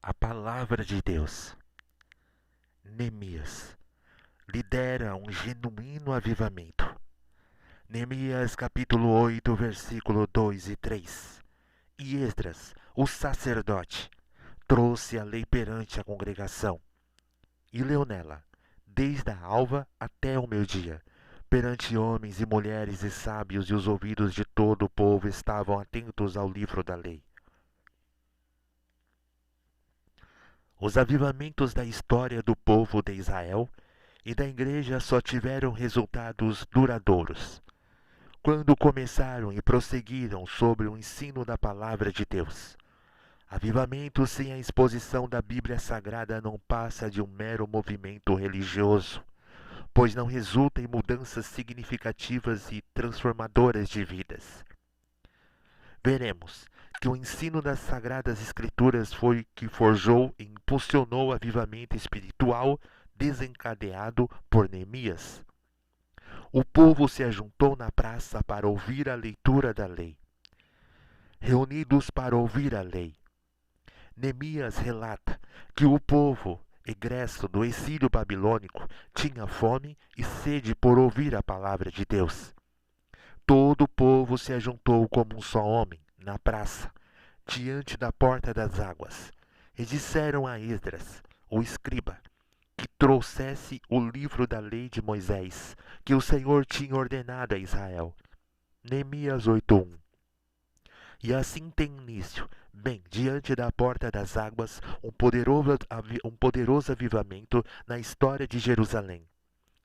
A palavra de Deus. Neemias lidera um genuíno avivamento. Neemias capítulo 8, versículo 2 e 3. E Esdras, o sacerdote, trouxe a lei perante a congregação e leu nela, desde a alva até o meio-dia, perante homens e mulheres e sábios, e os ouvidos de todo o povo estavam atentos ao livro da lei. Os avivamentos da história do povo de Israel e da igreja só tiveram resultados duradouros quando começaram e prosseguiram sobre o ensino da palavra de Deus. Avivamento sem a exposição da Bíblia Sagrada não passa de um mero movimento religioso, pois não resulta em mudanças significativas e transformadoras de vidas. Veremos que o ensino das Sagradas Escrituras foi que forjou e impulsionou o avivamento espiritual desencadeado por Neemias. O povo se ajuntou na praça para ouvir a leitura da lei. Reunidos para ouvir a lei, Neemias relata que o povo, egresso do exílio babilônico, tinha fome e sede por ouvir a palavra de Deus. Todo o povo se ajuntou como um só homem, na praça, diante da porta das águas, e disseram a Esdras, o escriba, que trouxesse o livro da lei de Moisés, que o Senhor tinha ordenado a Israel. Neemias 8:1. E assim tem início, bem diante da porta das águas, um poderoso avivamento na história de Jerusalém.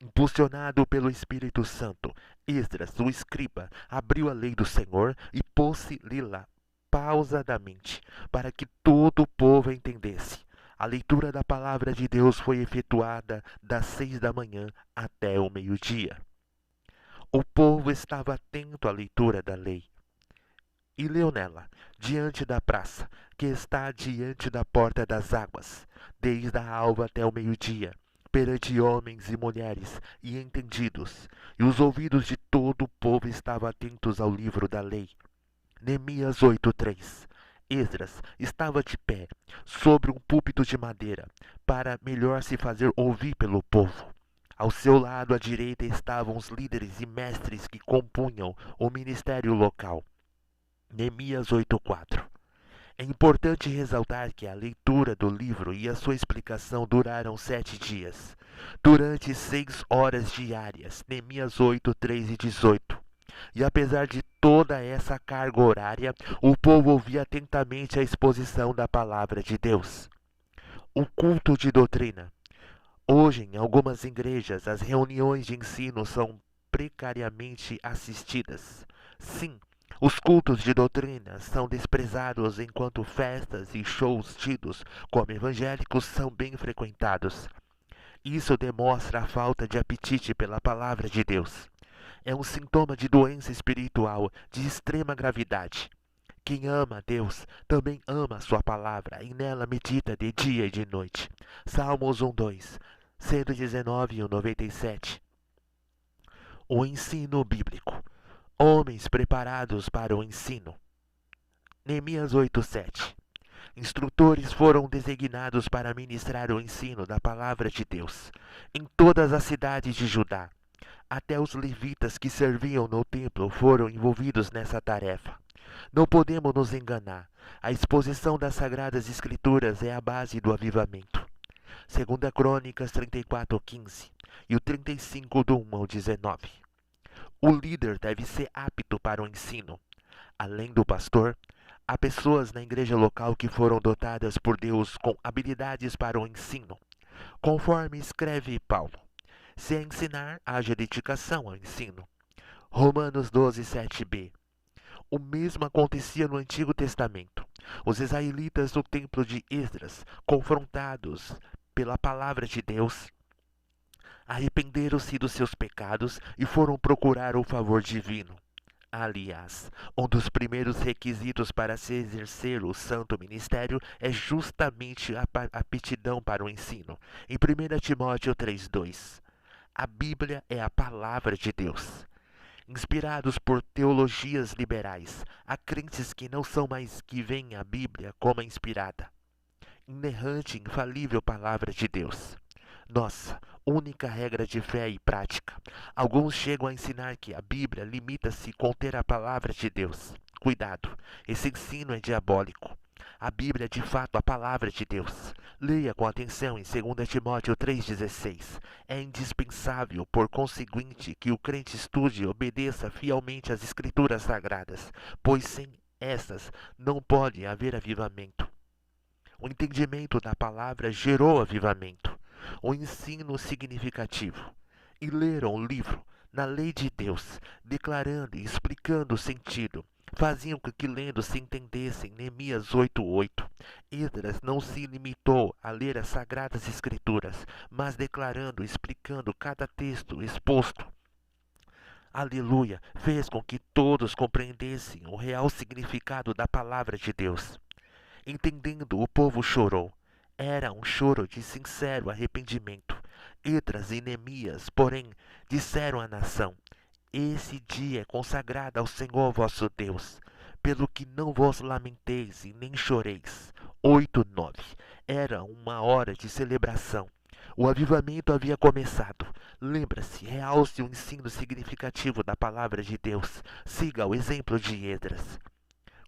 Impulsionado pelo Espírito Santo, Esdras, o escriba, abriu a lei do Senhor e pôs-se lê-la pausadamente, para que todo o povo entendesse. A leitura da palavra de Deus foi efetuada das 6 da manhã até o meio-dia. O povo estava atento à leitura da lei e leu nela, diante da praça, que está diante da porta das águas, desde a alva até o meio-dia, perante homens e mulheres e entendidos, e os ouvidos de todo o povo estavam atentos ao livro da lei. Neemias 8:3. Esdras estava de pé, sobre um púlpito de madeira, para melhor se fazer ouvir pelo povo. Ao seu lado à direita estavam os líderes e mestres que compunham o ministério local. Neemias 8:4. É importante ressaltar que a leitura do livro e a sua explicação duraram 7 dias, durante 6 horas diárias. Neemias 8:3 e 18. E apesar de toda essa carga horária, o povo ouvia atentamente a exposição da palavra de Deus. O culto de doutrina. Hoje, em algumas igrejas, as reuniões de ensino são precariamente assistidas. Sim, os cultos de doutrina são desprezados enquanto festas e shows tidos como evangélicos são bem frequentados. Isso demonstra a falta de apetite pela palavra de Deus. É um sintoma de doença espiritual de extrema gravidade. Quem ama a Deus também ama a sua palavra e nela medita de dia e de noite. Salmos 1:2, 119 e 97. O ensino bíblico. Homens preparados para o ensino. Neemias 8:7. Instrutores foram designados para ministrar o ensino da palavra de Deus em todas as cidades de Judá. Até os levitas que serviam no templo foram envolvidos nessa tarefa. Não podemos nos enganar. A exposição das Sagradas Escrituras é a base do avivamento. 2 Crônicas 34:15 e o 35 do 1 ao 19. O líder deve ser apto para o ensino. Além do pastor, há pessoas na igreja local que foram dotadas por Deus com habilidades para o ensino. Conforme escreve Paulo, se a ensinar, haja dedicação ao ensino. Romanos 12:7b. O mesmo acontecia no Antigo Testamento. Os israelitas no templo de Esdras, confrontados pela palavra de Deus, arrependeram-se dos seus pecados e foram procurar o favor divino. Aliás, um dos primeiros requisitos para se exercer o santo ministério é justamente a aptidão para o ensino. Em 1 Timóteo 3:2. A Bíblia é a palavra de Deus. Inspirados por teologias liberais, há crentes que não são mais que veem a Bíblia como inspirada. inerrante e infalível palavra de Deus. Nossa única regra de fé e prática. Alguns chegam a ensinar que a Bíblia limita-se a conter a palavra de Deus. Cuidado, esse ensino é diabólico. A Bíblia é de fato a palavra de Deus. Leia com atenção em 2 Timóteo 3,16. É indispensável, por conseguinte, que o crente estude e obedeça fielmente às Escrituras Sagradas, pois sem essas não pode haver avivamento. O entendimento da palavra gerou avivamento, o ensino significativo. E leram o livro, na lei de Deus, declarando e explicando o sentido. Faziam com que lendo se entendessem Neemias 8:8. Esdras não se limitou a ler as sagradas escrituras, mas declarando e explicando cada texto exposto. Aleluia! Fez com que todos compreendessem o real significado da palavra de Deus. Entendendo, o povo chorou. Era um choro de sincero arrependimento. Esdras e Neemias, porém, disseram à nação: Esse dia é consagrado ao Senhor vosso Deus, pelo que não vos lamenteis e nem choreis. 8:9. Era uma hora de celebração. O avivamento havia começado. Lembra-se, realce o ensino significativo da palavra de Deus. Siga o exemplo de Esdras.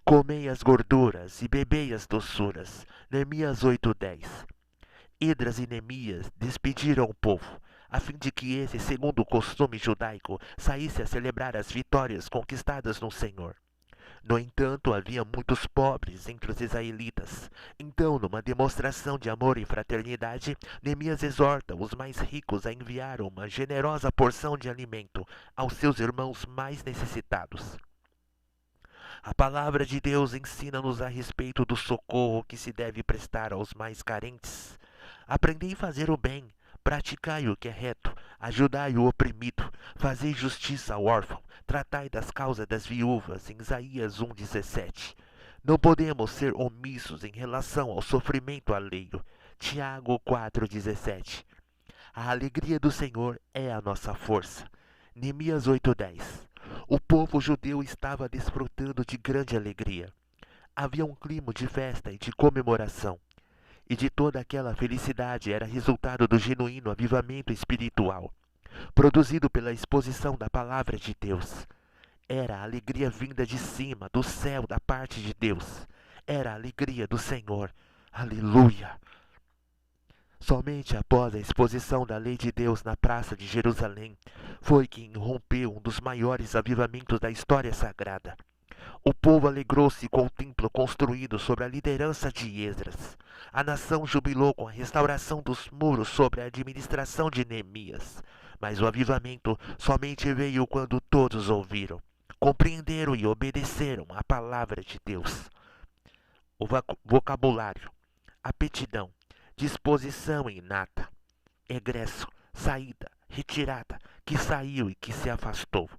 Comei as gorduras e bebei as doçuras. Neemias 8:10. Esdras e Neemias despediram o povo, a fim de que esse, segundo o costume judaico, saísse a celebrar as vitórias conquistadas no Senhor. No entanto, havia muitos pobres entre os israelitas. Então, numa demonstração de amor e fraternidade, Neemias exorta os mais ricos a enviar uma generosa porção de alimento aos seus irmãos mais necessitados. A palavra de Deus ensina-nos a respeito do socorro que se deve prestar aos mais carentes. Aprendei a fazer o bem, praticai o que é reto, ajudai o oprimido, fazei justiça ao órfão, tratai das causas das viúvas, em Isaías 1:17. Não podemos ser omissos em relação ao sofrimento alheio. Tiago 4:17. A alegria do Senhor é a nossa força. Neemias 8:10. O povo judeu estava desfrutando de grande alegria. Havia um clima de festa e de comemoração. E de toda aquela felicidade era resultado do genuíno avivamento espiritual, produzido pela exposição da palavra de Deus. Era a alegria vinda de cima, do céu, da parte de Deus. Era a alegria do Senhor. Aleluia! Somente após a exposição da lei de Deus na praça de Jerusalém foi que irrompeu um dos maiores avivamentos da história sagrada. O povo alegrou-se com o templo construído sob a liderança de Esdras. A nação jubilou com a restauração dos muros sob a administração de Neemias. Mas o avivamento somente veio quando todos ouviram, compreenderam e obedeceram à palavra de Deus. O vocabulário, aptidão, disposição inata, egresso, saída, retirada, que saiu e que se afastou.